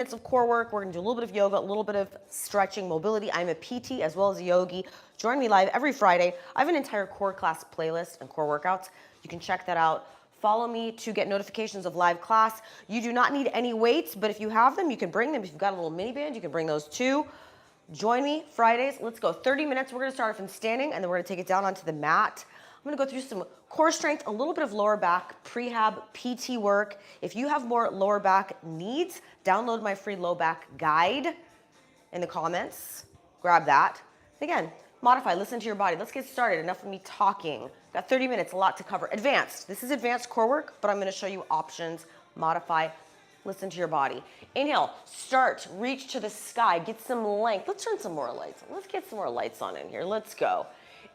of core work. We're gonna do a little bit of yoga, a little bit of stretching, mobility. I'm a PT as well as a yogi. Join me live every Friday. I have an entire core class playlist and core workouts. You can check that out. Follow me to get notifications of live class. You do not need any weights, but if you have them, you can bring them. If you've got a little mini band, you can bring those too. Join me Fridays. Let's go 30 minutes. We're gonna start off in standing and then we're gonna take it down onto the mat. I'm gonna go through some core strength, a little bit of lower back, prehab, PT work. If you have more lower back needs, download my free low back guide in the comments. Grab that. Again, modify, listen to your body. Let's get started. Enough of me talking. Got 30 minutes, a lot to cover. Advanced. This is advanced core work, but I'm gonna show you options. Modify, listen to your body. Inhale, start, reach to the sky, get some length. Let's turn some more lights on. Let's get some more lights on in here. Let's go.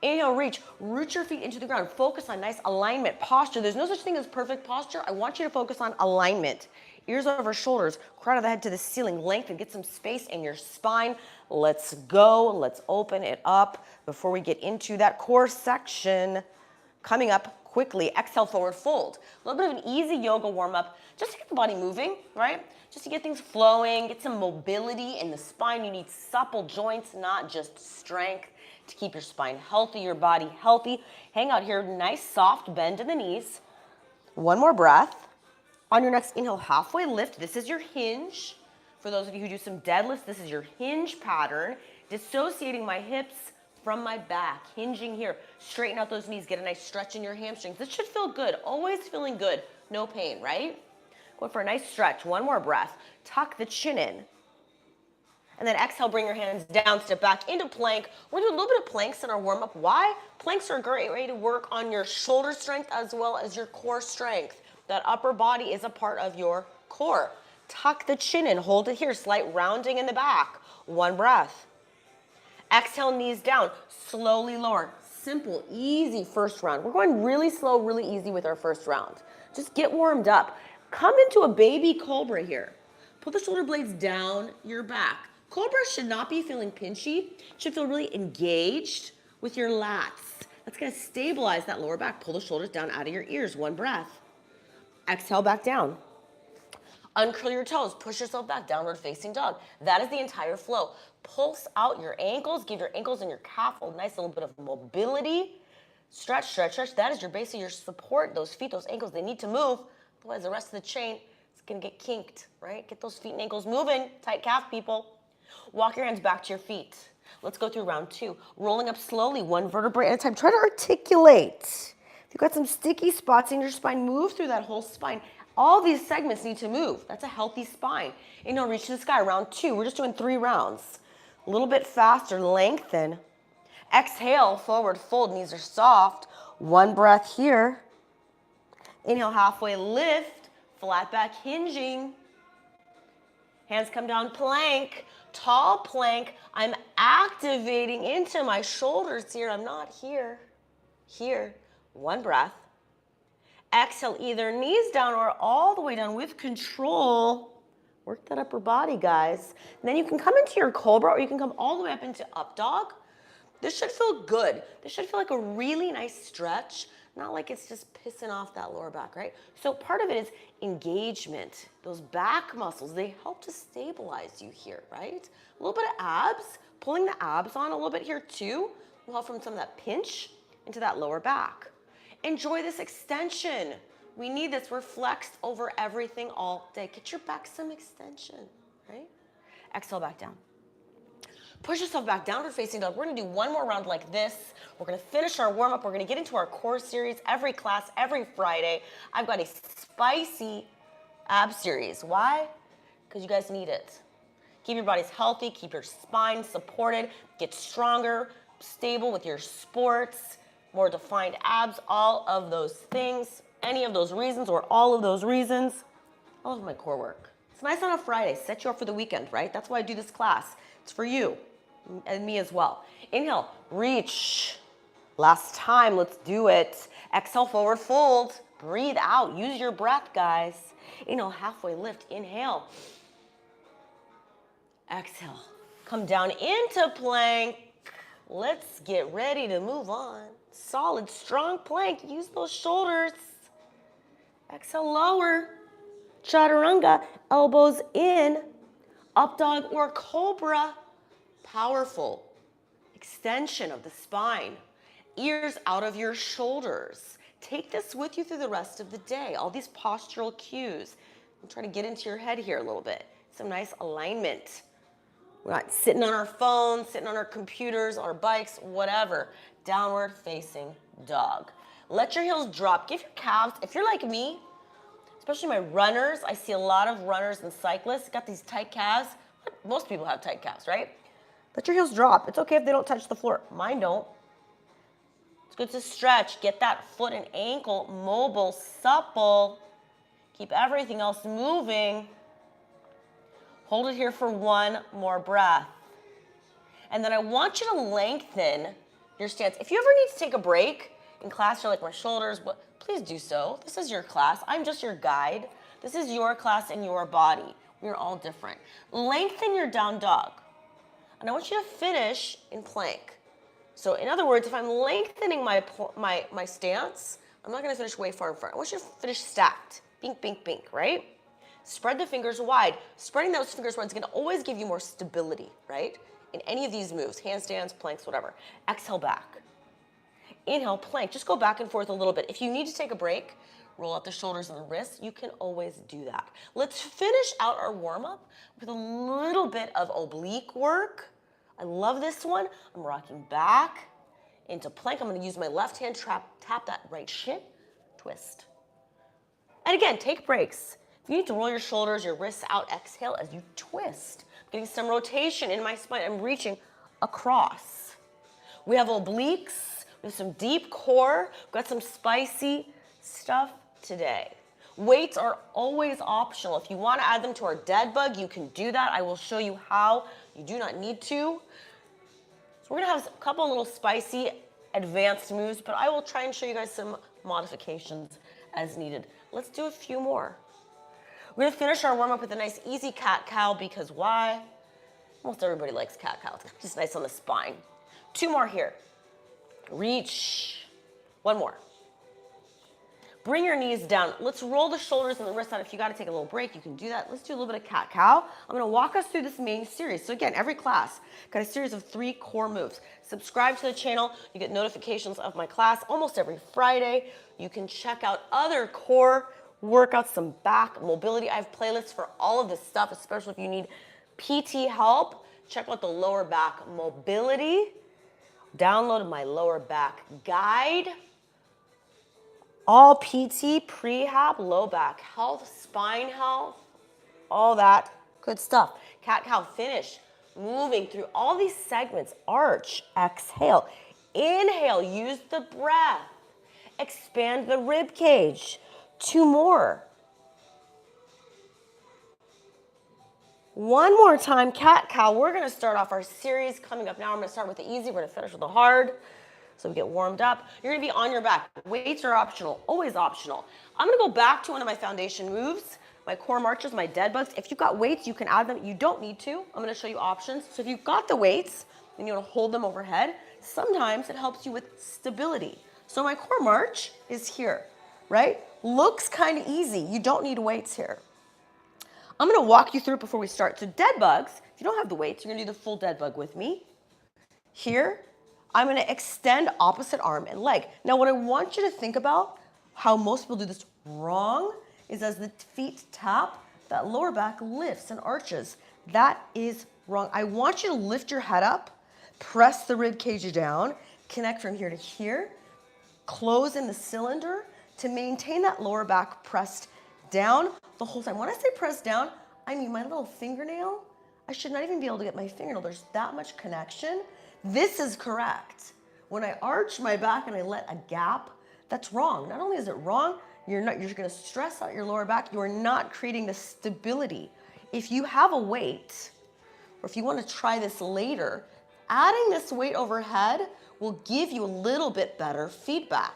Inhale, reach, root your feet into the ground. Focus on nice alignment, posture. There's no such thing as perfect posture. I want you to focus on alignment. Ears over shoulders, crown of the head to the ceiling, lengthen, get some space in your spine. Let's go, let's open it up before we get into that core section. Coming up quickly, exhale, forward fold. A little bit of an easy yoga warm up, just to get the body moving, right? Just to get things flowing, get some mobility in the spine. You need supple joints, not just strength, to keep your spine healthy, your body healthy. Hang out here, nice soft bend in the knees. One more breath. On your next inhale, halfway lift. This is your hinge. For those of you who do some deadlifts, this is your hinge pattern. Dissociating my hips from my back, hinging here. Straighten out those knees, get a nice stretch in your hamstrings. This should feel good, always feeling good. No pain, right? Going for a nice stretch, one more breath. Tuck the chin in. And then exhale, bring your hands down, step back into plank. We're gonna do a little bit of planks in our warm-up. Why? Planks are a great way to work on your shoulder strength as well as your core strength. That upper body is a part of your core. Tuck the chin in, hold it here, slight rounding in the back. One breath. Exhale, knees down, slowly lower. Simple, easy first round. We're going really slow, really easy with our first round. Just get warmed up. Come into a baby cobra here. Put the shoulder blades down your back. Cobra should not be feeling pinchy. Should feel really engaged with your lats. That's gonna stabilize that lower back. Pull the shoulders down out of your ears. One breath. Exhale, back down. Uncurl your toes. Push yourself back. Downward facing dog. That is the entire flow. Pulse out your ankles. Give your ankles and your calf a nice little bit of mobility. Stretch, stretch, stretch. That is your base of your support. Those feet, those ankles, they need to move. Otherwise, the rest of the chain is gonna get kinked, right? Get those feet and ankles moving. Tight calf, people. Walk your hands back to your feet. Let's go through round two. Rolling up slowly, one vertebrae at a time. Try to articulate. If you've got some sticky spots in your spine, move through that whole spine. All these segments need to move. That's a healthy spine. Inhale, reach to the sky. Round two. We're just doing 3 rounds. A little bit faster. Lengthen. Exhale, forward fold. Knees are soft. One breath here. Inhale, halfway lift. Flat back hinging. Hands come down, plank. Tall plank. I'm activating into my shoulders here. I'm not here. Here. One breath. Exhale, either knees down or all the way down with control. Work that upper body, guys. And then you can come into your cobra or you can come all the way up into up dog. This should feel good. This should feel like a really nice stretch, not like it's just pissing off that lower back, right? So part of it is engagement. Those back muscles, they help to stabilize you here, right? A little bit of abs, pulling the abs on a little bit here too. Will help from some of that pinch into that lower back. Enjoy this extension. We need this. We're flexed over everything all day. Get your back some extension, right? Exhale, back down. Push yourself back, downward facing dog. We're gonna do one more round like this. We're gonna finish our warm up. We're gonna get into our core series every class, every Friday. I've got a spicy ab series. Why? Because you guys need it. Keep your bodies healthy, keep your spine supported, get stronger, stable with your sports, more defined abs, all of those things, any of those reasons or all of those reasons. I love my core work. It's nice on a Friday, set you up for the weekend, right? That's why I do this class. It's for you and me as well. Inhale, reach. Last time, let's do it. Exhale, forward fold. Breathe out, use your breath, guys. Inhale, halfway lift, inhale. Exhale, come down into plank. Let's get ready to move on. Solid, strong plank. Use those shoulders. Exhale, lower. Chaturanga, elbows in. Up dog or cobra. Powerful. Extension of the spine. Ears out of your shoulders. Take this with you through the rest of the day. All these postural cues. I'm trying to get into your head here a little bit. Some nice alignment. We're not sitting on our phones, sitting on our computers, our bikes, whatever. Downward facing dog. Let your heels drop. Give your calves, if you're like me, especially my runners, I see a lot of runners and cyclists got these tight calves. Most people have tight calves, right? Let your heels drop. It's okay if they don't touch the floor. Mine don't. It's good to stretch. Get that foot and ankle mobile, supple. Keep everything else moving. Hold it here for one more breath. And then I want you to lengthen your stance. If you ever need to take a break in class, you're like, my shoulders, please do so. This is your class. I'm just your guide. This is your class and your body. We're all different. Lengthen your down dog. And I want you to finish in plank. So in other words, if I'm lengthening my stance, I'm not gonna finish way far in front. I want you to finish stacked. Bink, bink, bink, right? Spread the fingers wide. Spreading those fingers wide is gonna always give you more stability, right? In any of these moves, handstands, planks, whatever. Exhale back. Inhale, plank. Just go back and forth a little bit. If you need to take a break, roll out the shoulders and the wrists, you can always do that. Let's finish out our warm-up with a little bit of oblique work. I love this one. I'm rocking back into plank. I'm gonna use my left hand, tap that right shin, twist. And again, take breaks. If you need to roll your shoulders, your wrists out, exhale as you twist. I'm getting some rotation in my spine. I'm reaching across. We have obliques, we have some deep core, we've got some spicy stuff today. Weights are always optional. If you want to add them to our dead bug, you can do that. I will show you how. You do not need to. So we're gonna have a couple little spicy advanced moves, but I will try and show you guys some modifications as needed. Let's do a few more. We're gonna finish our warm-up with a nice easy cat-cow, because why? Almost everybody likes cat-cow. It's just nice on the spine. 2 more here. Reach. 1 more. Bring your knees down. Let's roll the shoulders and the wrists out. If you gotta take a little break, you can do that. Let's do a little bit of cat-cow. I'm gonna walk us through this main series. So again, every class, got a series of 3 core moves. Subscribe to the channel. You get notifications of my class almost every Friday. You can check out other core workouts, some back mobility. I have playlists for all of this stuff, especially if you need PT help. Check out the lower back mobility. Download my lower back guide. All PT, prehab, low back health, spine health, all that good stuff. Cat-cow finish. Moving through all these segments. Arch, exhale. Inhale, use the breath. Expand the rib cage. 2 more. 1 more time, cat-cow. We're gonna start off our series coming up now. I'm gonna start with the easy, we're gonna finish with the hard. So we get warmed up. You're gonna be on your back. Weights are optional, always optional. I'm gonna go back to one of my foundation moves, my core marches, my dead bugs. If you've got weights, you can add them. You don't need to. I'm gonna show you options. So if you've got the weights, then you wanna hold them overhead. Sometimes it helps you with stability. So my core march is here, right? Looks kind of easy. You don't need weights here. I'm gonna walk you through it before we start. So dead bugs, if you don't have the weights, you're gonna do the full dead bug with me. Here, I'm gonna extend opposite arm and leg. Now what I want you to think about, how most people do this wrong, is as the feet tap, that lower back lifts and arches. That is wrong. I want you to lift your head up, press the rib cage down, connect from here to here, close in the cylinder to maintain that lower back pressed down the whole time. When I say press down, I mean my little fingernail. I should not even be able to get my fingernail. There's that much connection. This is correct. When I arch my back and I let a gap, that's wrong. Not only is it wrong, you're gonna stress out your lower back. You are not creating the stability. If you have a weight, or if you wanna try this later, adding this weight overhead will give you a little bit better feedback.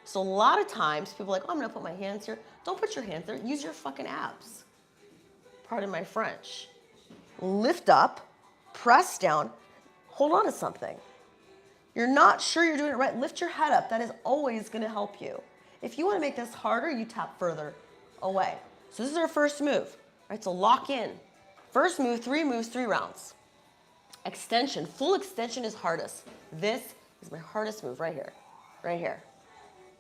So a lot of times people are like, oh, I'm gonna put my hands here. Don't put your hands there, use your fucking abs. Pardon my French. Lift up, press down, hold on to something. You're not sure you're doing it right, lift your head up. That is always gonna help you. If you wanna make this harder, you tap further away. So this is our first move, right? So lock in. First move, 3 moves, 3 rounds. Extension, full extension is hardest. This is my hardest move right here, right here,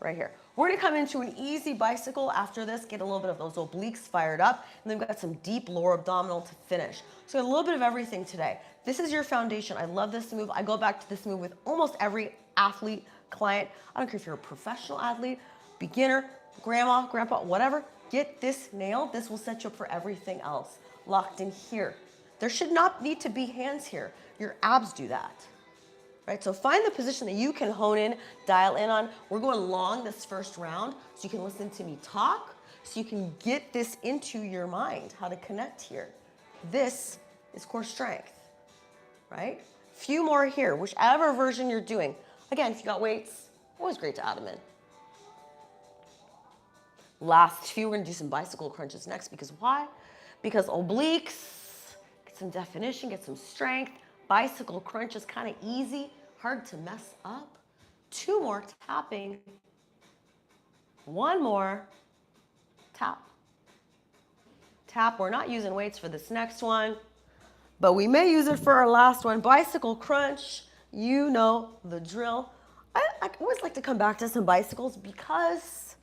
right here. We're gonna come into an easy bicycle after this, get a little bit of those obliques fired up, and then we've got some deep lower abdominal to finish. So a little bit of everything today. This is your foundation. I love this move. I go back to this move with almost every athlete, client. I don't care if you're a professional athlete, beginner, grandma, grandpa, whatever. Get this nailed. This will set you up for everything else. Locked in here. There should not need to be hands here. Your abs do that. Right? So find the position that you can hone in, dial in on. We're going long this first round, so you can listen to me talk, so you can get this into your mind, how to connect here. This is core strength, right? Few more here, whichever version you're doing. Again, if you got weights, always great to add them in. Last few, we're gonna do some bicycle crunches next, because why? Because obliques, get some definition, get some strength. Bicycle crunch is kind of easy, hard to mess up. 2 more tapping. 1 more tap. Tap, we're not using weights for this next one, but we may use it for our last one. Bicycle crunch, you know the drill. I always like to come back to some bicycles because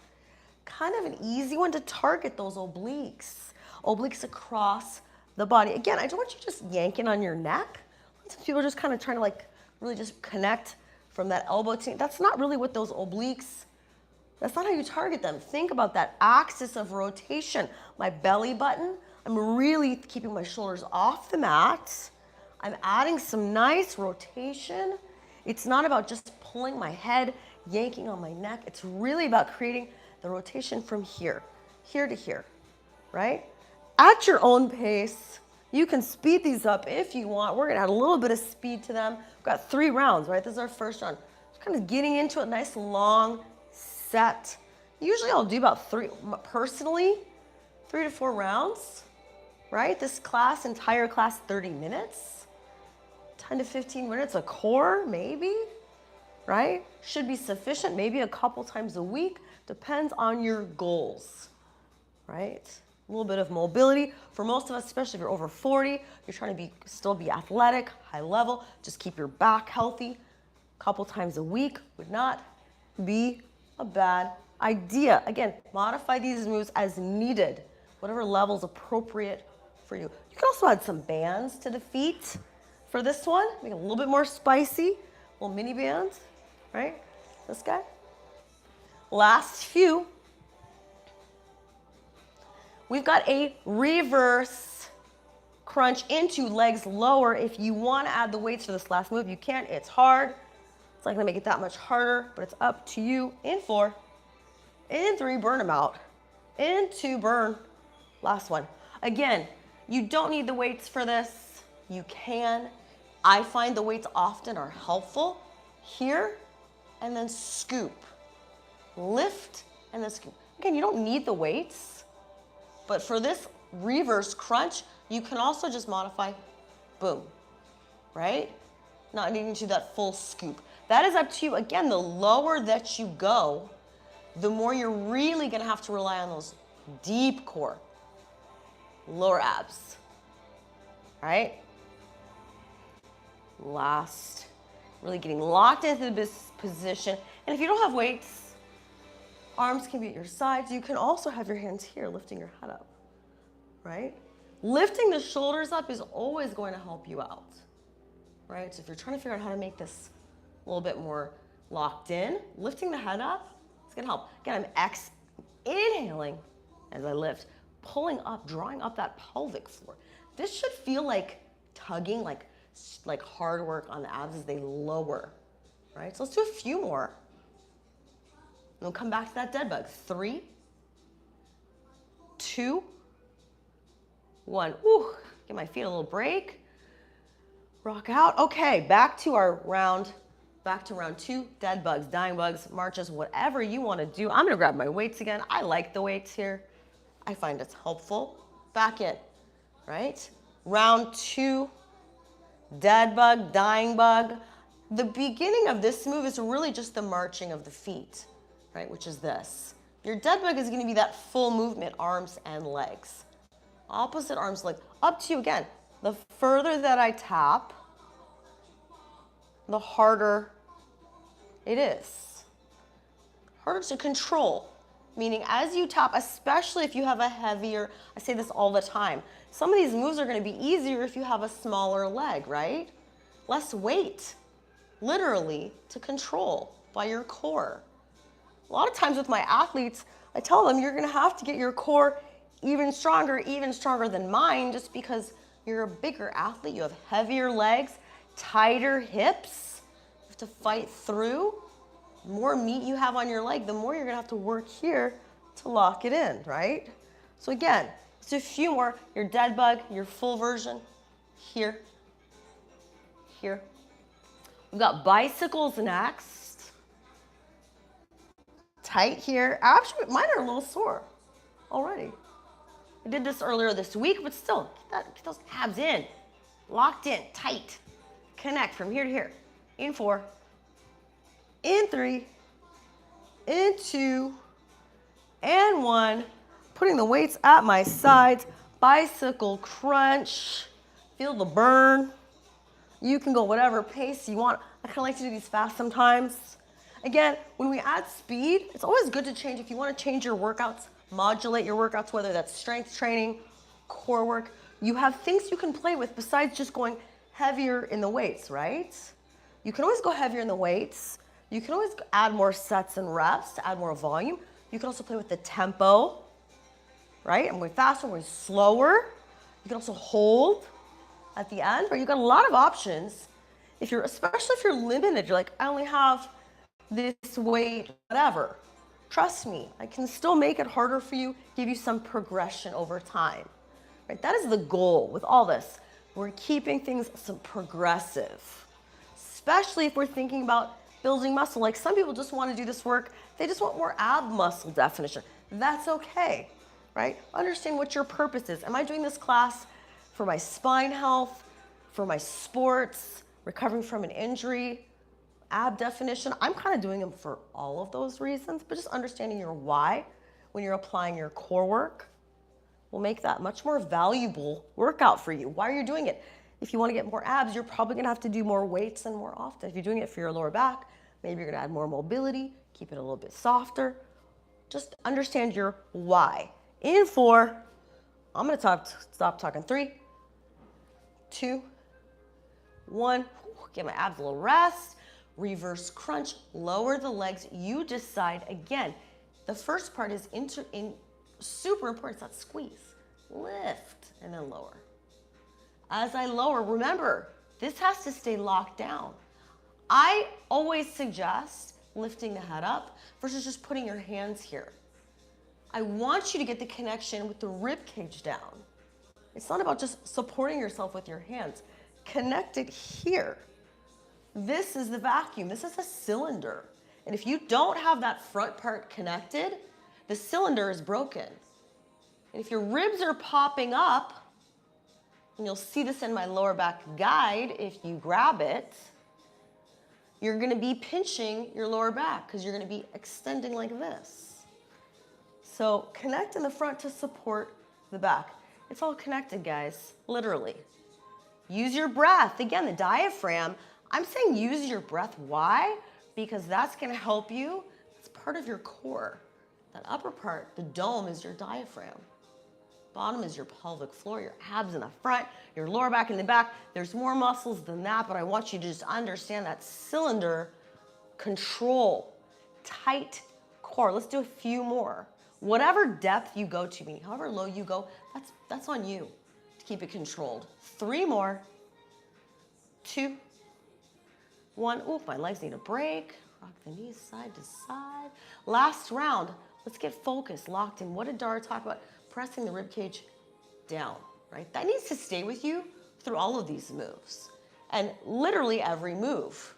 kind of an easy one to target those obliques. Obliques across the body. Again, I don't want you just yanking on your neck. Some people are just kind of trying to like really just connect from that elbow to, that's not really what those obliques, that's not how you target them. Think about that axis of rotation. My belly button, I'm really keeping my shoulders off the mat. I'm adding some nice rotation. It's not about just pulling my head, yanking on my neck. It's really about creating the rotation from here to here, right? At your own pace. You can speed these up if you want. We're gonna add a little bit of speed to them. We've got 3 rounds, right? This is our first round. Just kind of getting into a nice long set. Usually I'll do about 3, personally, 3 to 4 rounds, right? This class, entire class, 30 minutes, 10 to 15 minutes, a core, maybe, right? Should be sufficient, maybe a couple times a week, depends on your goals, right? A little bit of mobility. For most of us, especially if you're over 40, you're trying to still be athletic, high level, just keep your back healthy. A couple times a week would not be a bad idea. Again, modify these moves as needed, whatever level is appropriate for you. You can also add some bands to the feet for this one, make it a little bit more spicy, little mini bands, right? This guy. Last few. We've got a reverse crunch into legs lower. If you want to add the weights for this last move, you can. It's hard. It's not going to make it that much harder, but it's up to you. In 4, in 3, burn them out. In 2, burn. Last one. Again, you don't need the weights for this. You can. I find the weights often are helpful. Here, and then scoop. Lift, and then scoop. Again, you don't need the weights. But for this reverse crunch, you can also just modify, boom, right? Not needing to do that full scoop. That is up to you. Again, the lower that you go, the more you're really gonna have to rely on those deep core, lower abs, right? Last, really getting locked into this position. And if you don't have weights, arms can be at your sides. You can also have your hands here, lifting your head up, right? Lifting the shoulders up is always going to help you out, right? So if you're trying to figure out how to make this a little bit more locked in, lifting the head up, it's gonna help. Again, I'm inhaling as I lift, pulling up, drawing up that pelvic floor. This should feel like tugging, like hard work on the abs as they lower, right? So let's do a few more. And we'll come back to that dead bug. 3, 2, 1. Ooh, give my feet a little break. Rock out. Okay, back to round 2. Dead bugs, dying bugs, marches, whatever you want to do. I'm gonna grab my weights again. I like the weights here. I find it's helpful. Back in, right? Round 2, dead bug, dying bug. The beginning of this move is really just the marching of the feet, right? Which is this. Your dead bug is gonna be that full movement, arms and legs. Opposite arms, legs. Up to you again. The further that I tap, the harder it is. Harder to control. Meaning as you tap, especially if you have a heavier, I say this all the time, some of these moves are going to be easier if you have a smaller leg, right? Less weight, literally, to control by your core. A lot of times with my athletes, I tell them you're going to have to get your core even stronger than mine, just because you're a bigger athlete, you have heavier legs, tighter hips, you have to fight through. The more meat you have on your leg, the more you're gonna have to work here to lock it in, right? So again, just a few more. Your dead bug, your full version, here, here. We've got bicycles next. Tight here. Actually, mine are a little sore already. I did this earlier this week, but still, get those abs in. Locked in, tight. Connect from here to here. In 4, in 3, in 2, and 1. Putting the weights at my sides. Bicycle crunch. Feel the burn. You can go whatever pace you want. I kind of like to do these fast sometimes. Again, when we add speed, it's always good to change. If you want to change your workouts, modulate your workouts, whether that's strength training, core work, you have things you can play with besides just going heavier in the weights, right? You can always go heavier in the weights. You can always add more sets and reps to add more volume. You can also play with the tempo, right? I'm going faster, I'm going slower. You can also hold at the end, right? You've got a lot of options. Especially if you're limited, you're like, I only have this weight, whatever. Trust me, I can still make it harder for you, give you some progression over time, right? That is the goal with all this. We're keeping things some progressive, especially if we're thinking about building muscle. Like some people just want to do this work, they just want more ab muscle definition. That's okay, right? Understand what your purpose is. Am I doing this class for my spine health, for my sports, recovering from an injury, ab definition? I'm kind of doing them for all of those reasons, but just understanding your why when you're applying your core work will make that much more valuable workout for you. Why are you doing it? If you want to get more abs, you're probably going to have to do more weights and more often. If you're doing it for your lower back, maybe you're going to add more mobility, keep it a little bit softer. Just understand your why. In 4, I'm going to stop talking. 3, 2, 1. Give my abs a little rest. Reverse crunch, lower the legs. You decide. Again, the first part is super important. It's not squeeze. Lift and then lower. As I lower, remember, this has to stay locked down. I always suggest lifting the head up versus just putting your hands here. I want you to get the connection with the rib cage down. It's not about just supporting yourself with your hands. Connect it here. This is the vacuum. This is a cylinder. And if you don't have that front part connected, the cylinder is broken. And if your ribs are popping up, and you'll see this in my lower back guide if you grab it, you're going to be pinching your lower back because you're going to be extending like this. So connect in the front to support the back. It's all connected, guys, literally. Use your breath. Again, the diaphragm, I'm saying use your breath. Why? Because that's going to help you. It's part of your core. That upper part, the dome, is your diaphragm. Bottom is your pelvic floor, your abs in the front, your lower back in the back. There's more muscles than that, but I want you to just understand that cylinder control, tight core. Let's do a few more. Whatever depth you go to, meaning however low you go, that's on you to keep it controlled. 3 more. 2, 1. Ooh, my legs need a break. Rock the knees side to side. Last round. Let's get focused, locked in. What did Dara talk about? Pressing the rib cage down, right? That needs to stay with you through all of these moves. And literally every move.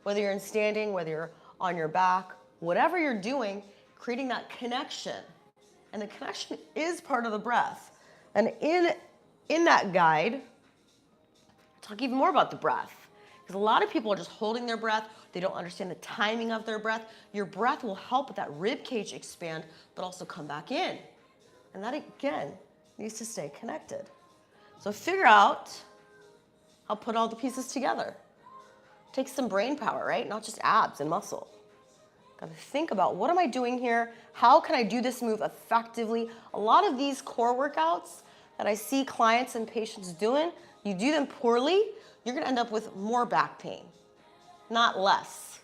Whether you're in standing, whether you're on your back, whatever you're doing, creating that connection. And the connection is part of the breath. And in that guide, talk even more about the breath. Because a lot of people are just holding their breath. They don't understand the timing of their breath. Your breath will help with that rib cage expand, but also come back in. And that, again, needs to stay connected. So figure out how to put all the pieces together. Takes some brain power, right? Not just abs and muscle. Gotta think about, what am I doing here? How can I do this move effectively? A lot of these core workouts that I see clients and patients doing, you do them poorly, you're gonna end up with more back pain, not less.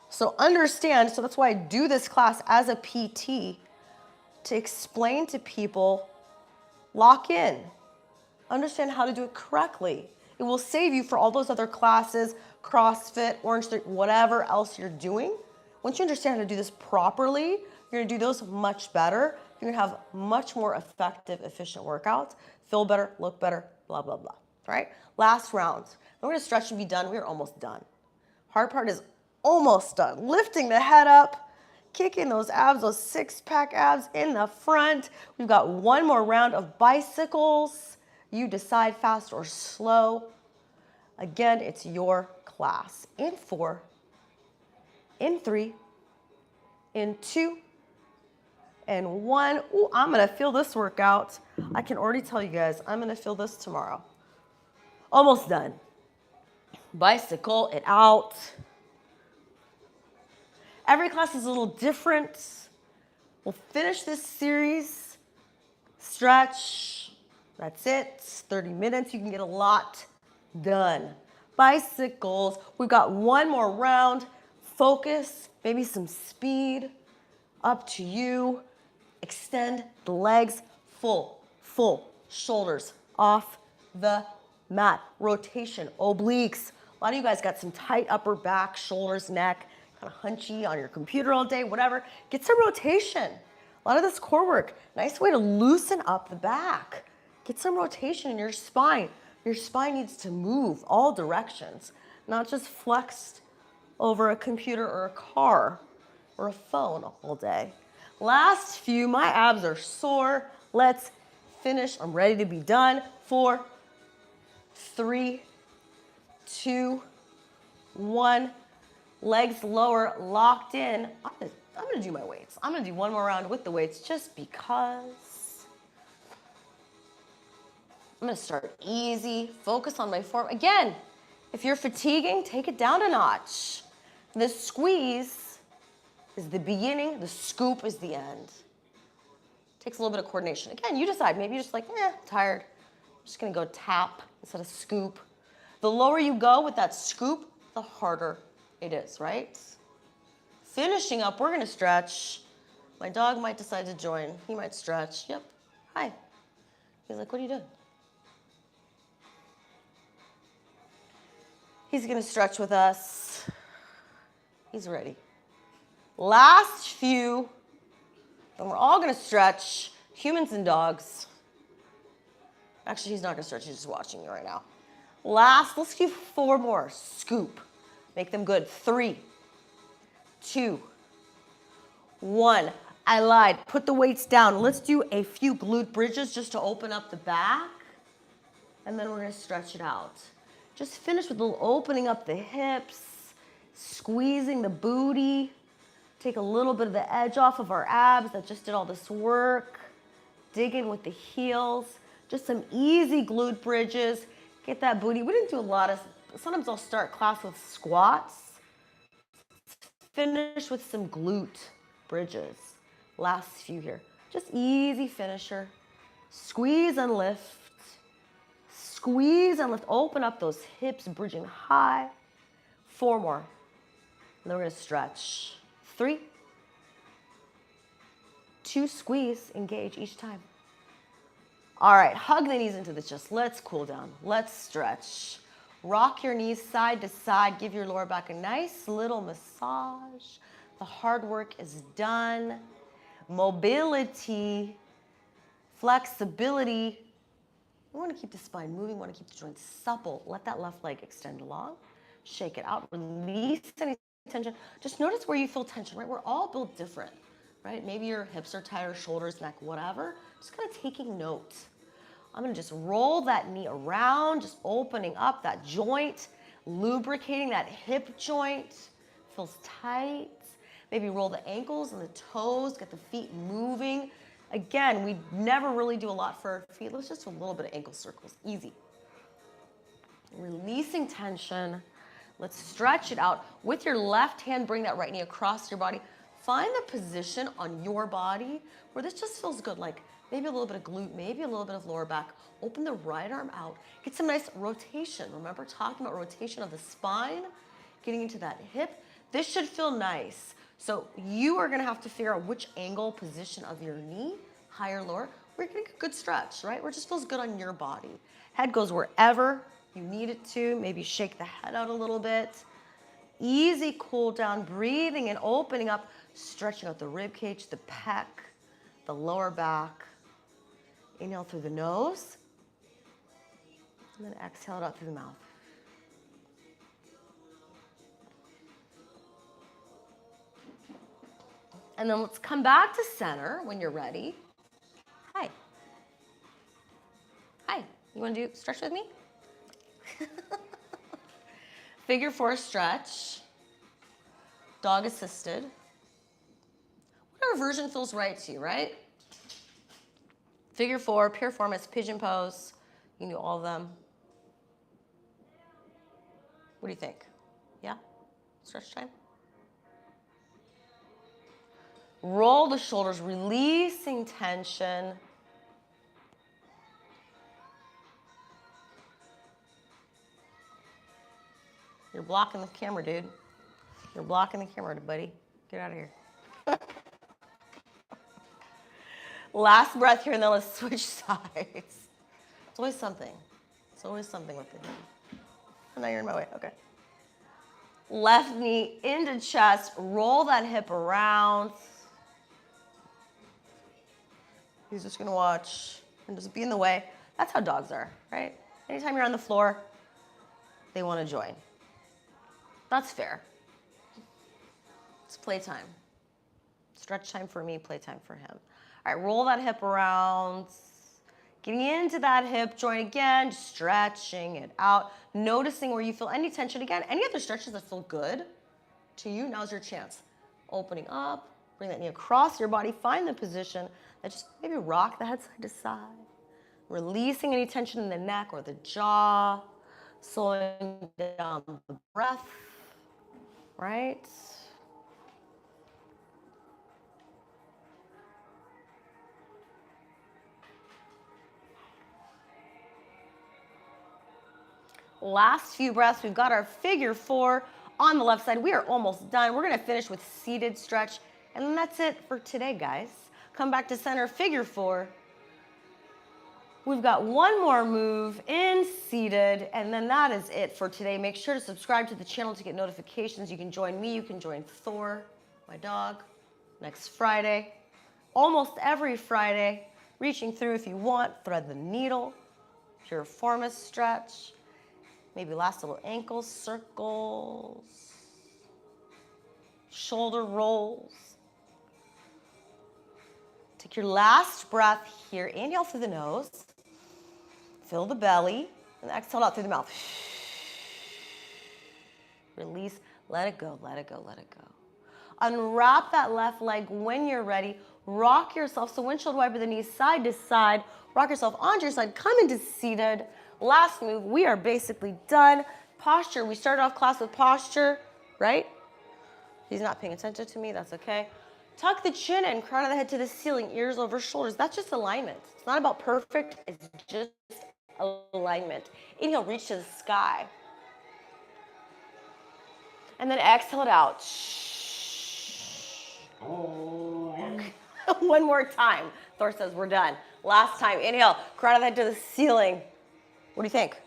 So understand, so that's why I do this class as a PT, to explain to people, lock in, understand how to do it correctly. It will save you for all those other classes, CrossFit, Orangetheory, whatever else you're doing. Once you understand how to do this properly, you're gonna do those much better. You're gonna have much more effective, efficient workouts, feel better, look better, blah, blah, blah, all right? Last round. We're gonna stretch and be done. We're almost done. Hard part is almost done. Lifting the head up, kicking those abs, those six-pack abs in the front. We've got one more round of bicycles. You decide fast or slow. Again, it's your class. In 4, in 3, in 2, and 1. Ooh, I'm gonna feel this workout. I can already tell you guys, I'm gonna feel this tomorrow. Almost done. Bicycle it out. Every class is a little different. We'll finish this series. Stretch. That's it. 30 minutes. You can get a lot done. Bicycles. We've got one more round. Focus. Maybe some speed. Up to you. Extend the legs. Full. Shoulders off the mat. Rotation. Obliques. A lot of you guys got some tight upper back, shoulders, neck. Kind of hunchy on your computer all day, whatever. Get some rotation. A lot of this core work, nice way to loosen up the back. Get some rotation in your spine. Your spine needs to move all directions, not just flexed over a computer or a car or a phone all day. Last few, my abs are sore. Let's finish. I'm ready to be done. 4, 3, 2, 1. Legs lower, locked in. I'm gonna do my weights. I'm gonna do one more round with the weights just because. I'm gonna start easy, focus on my form. Again, if you're fatiguing, take it down a notch. The squeeze is the beginning, the scoop is the end. Takes a little bit of coordination. Again, you decide. Maybe you're just like, tired. I'm just gonna go tap instead of scoop. The lower you go with that scoop, the harder it is, right? Finishing up, we're gonna stretch. My dog might decide to join. He might stretch. Yep. Hi. He's like, what are you doing? He's gonna stretch with us. He's ready. Last few, and we're all gonna stretch, humans and dogs. Actually, he's not gonna stretch, he's just watching me right now. Last, let's do 4 more. Scoop. Make them good. 3, 2, 1. I lied. Put the weights down. Let's do a few glute bridges just to open up the back. And then we're going to stretch it out. Just finish with a little opening up the hips, squeezing the booty. Take a little bit of the edge off of our abs that just did all this work. Dig in with the heels. Just some easy glute bridges. Get that booty. We didn't do a lot of... Sometimes I'll start class with squats. Finish with some glute bridges. Last few here. Just easy finisher. Squeeze and lift. Squeeze and lift. Open up those hips, bridging high. 4 more. And then we're going to stretch. 3, 2, squeeze, engage each time. All right, hug the knees into the chest. Let's cool down. Let's stretch. Rock your knees side to side. Give your lower back a nice little massage. The hard work is done. Mobility, flexibility. We want to keep the spine moving. We want to keep the joints supple. Let that left leg extend along. Shake it out. Release any tension. Just notice where you feel tension, right? We're all built different, right? Maybe your hips are tighter, shoulders, neck, whatever. Just kind of taking note. I'm gonna just roll that knee around, just opening up that joint, lubricating that hip joint. Feels tight. Maybe roll the ankles and the toes, get the feet moving. Again, we never really do a lot for our feet. Let's just do a little bit of ankle circles, easy. Releasing tension. Let's stretch it out. With your left hand, bring that right knee across your body. Find the position on your body where this just feels good, like maybe a little bit of glute, maybe a little bit of lower back. Open the right arm out. Get some nice rotation. Remember talking about rotation of the spine, getting into that hip. This should feel nice. So you are gonna have to figure out which angle, position of your knee, higher, lower. We're getting a good stretch, right? Where it just feels good on your body. Head goes wherever you need it to. Maybe shake the head out a little bit. Easy cool down, breathing and opening up, stretching out the rib cage, the pec, the lower back. Inhale through the nose, and then exhale it out through the mouth. And then let's come back to center when you're ready. Hi. Hi, you wanna do stretch with me? Figure 4 stretch, dog assisted. Whatever version feels right to you, right? Figure 4, pure form, it's pigeon pose. You can do all of them. What do you think? Yeah? Stretch time? Roll the shoulders, releasing tension. You're blocking the camera, dude. You're blocking the camera, buddy. Get out of here. Last breath here, and then let's switch sides. It's always something. It's always something with the knee. Oh, now you're in my way. Okay. Left knee into chest. Roll that hip around. He's just going to watch and just be in the way. That's how dogs are, right? Anytime you're on the floor, they want to join. That's fair. It's playtime. Stretch time for me, playtime for him. All right, roll that hip around. Getting into that hip joint again, stretching it out. Noticing where you feel any tension again. Any other stretches that feel good to you, now's your chance. Opening up, bring that knee across your body. Find the position that just maybe rock the head side to side. Releasing any tension in the neck or the jaw. Slowing down the breath, right? Last few breaths. We've got our figure 4 on the left side. We are almost done. We're gonna finish with seated stretch, and then that's it for today, guys. Come back to center, figure 4. We've got one more move in seated, and then that is it for today. Make sure to subscribe to the channel to get notifications. You can join me, you can join Thor, my dog, next Friday. Almost every Friday. Reaching through if you want, thread the needle, pure form stretch. Maybe last little ankle circles, shoulder rolls. Take your last breath here. Inhale through the nose. Fill the belly. And exhale out through the mouth. Release. Let it go, let it go, let it go. Unwrap that left leg when you're ready. Rock yourself. So windshield wiper the knees side to side. Rock yourself onto your side. Come into seated. Last move. We are basically done. Posture. We started off class with posture, right? He's not paying attention to me. That's okay. Tuck the chin in, crown of the head to the ceiling, ears over shoulders. That's just alignment. It's not about perfect. It's just alignment. Inhale, reach to the sky. And then exhale it out. One more time. Thor says we're done. Last time. Inhale, crown of the head to the ceiling. What do you think?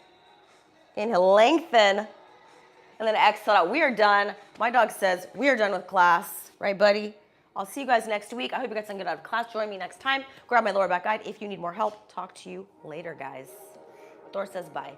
Inhale, lengthen. And then exhale out. We are done. My dog says we are done with class. Right, buddy? I'll see you guys next week. I hope you got some good out of class. Join me next time. Grab my lower back guide. If you need more help, talk to you later, guys. Thor says bye.